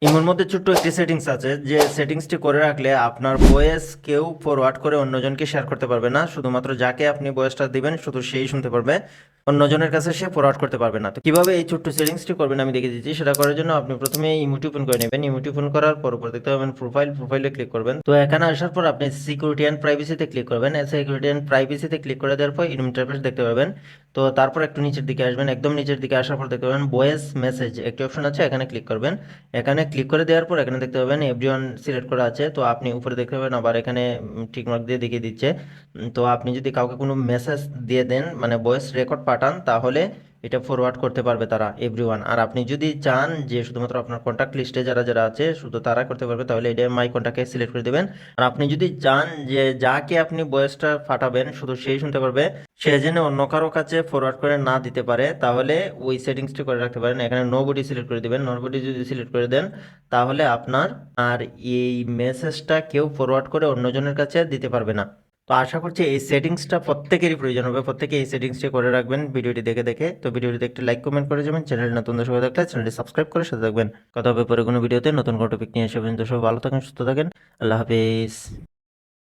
ইমোর মধ্যে ছোট্ট একটি সেটিংস আছে যে সেটিংসটি করে রাখলে আপনার ভয়েস কেউ ফরওয়ার্ড করে অন্যজনকে শেয়ার করতে পারবে না, শুধুমাত্র যাকে আপনি ভয়েসটা দিবেন শুধু সেই শুনতে পারবে, অন্যজনের কাছে সে ফরওয়ার্ড করতে পারবে না। তো কিভাবে এই ছোট্ট সেটিংসটি করবেন আমি দেখে দিচ্ছি। সেটা করার জন্য আপনি প্রথমে ইমোটি ওপেন করে নেবেন। ইমোটি ওপেন করার পর উপর দেখতে পাবেন প্রোফাইলে ক্লিক করবেন। তো এখানে আসার পর আপনি সিকিউরিটি অ্যান্ড প্রাইভেসিতে ক্লিক করবেন। সিকিউরিটি অ্যান্ড প্রাইভেসিতে ক্লিক করে দেওয়ার পর ইন্টারফেস দেখতে পাবেন। তো তারপর একটু নিচের দিকে আসবেন, একদম নিচের দিকে আসার পর দেখতে পাবেন ভয়েস মেসেজ একটি অপশন আছে, এখানে ক্লিক করবেন। এখানে ক্লিক করে দেওয়ার পর এখানে দেখতে পাবেন এভরিওয়ান সিলেক্ট করা আছে। তো আপনি উপরে দেখতে পাবেন আবার এখানে টিকমার্ক দিয়ে দেখিয়ে দিচ্ছে। তো আপনি যদি কাউকে কোনো মেসেজ দিয়ে দেন, মানে ভয়েস রেকর্ড পাঠান, তাহলে এটা ফরওয়ার্ড করতে পারবে তারা এভরিওয়ান। আর আপনি যদি চান যে শুধুমাত্র আপনার কন্ট্যাক্ট লিস্টে যারা যারা আছে শুধু তারা করতে পারবে, তাহলে এটা মাই কন্ট্যাক্টে সিলেক্ট করে দেবেন। আর আপনি যদি চান যে যাকে আপনি ভয়েসটা পাঠাবেন শুধু সেই শুনতে পারবে, সে যেন অন্য কারো কাছে ফরওয়ার্ড করে না দিতে পারে, তাহলে ওই সেটিংসটি করে রাখতে পারেন। এখানে নো বডি সিলেক্ট করে দিবেন। নো বডি যদি সিলেক্ট করে দেন, তাহলে আপনার আর এই মেসেজটা কেউ ফরওয়ার্ড করে অন্যজনের কাছে দিতে পারবে না। তো আশা করছি এই সেটিংসটা প্রত্যেকেরই প্রয়োজন হবে, প্রত্যেকে এই সেটিংসটি করে রাখবেন ভিডিওটি দেখে দেখে। তো ভিডিওটিতে একটি লাইক কমেন্ট করে যাবেন, চ্যানেল নতুন দর্শক হয়ে থাকলে চ্যানেলটি সাবস্ক্রাইব করে সাথে থাকবেন। কথা হবে পরে কোনো ভিডিওতে নতুন কোনো টপিক নিয়ে এসে পর্যন্ত সব ভালো থাকেন, সুস্থ থাকেন। আল্লাহ হাফেজ।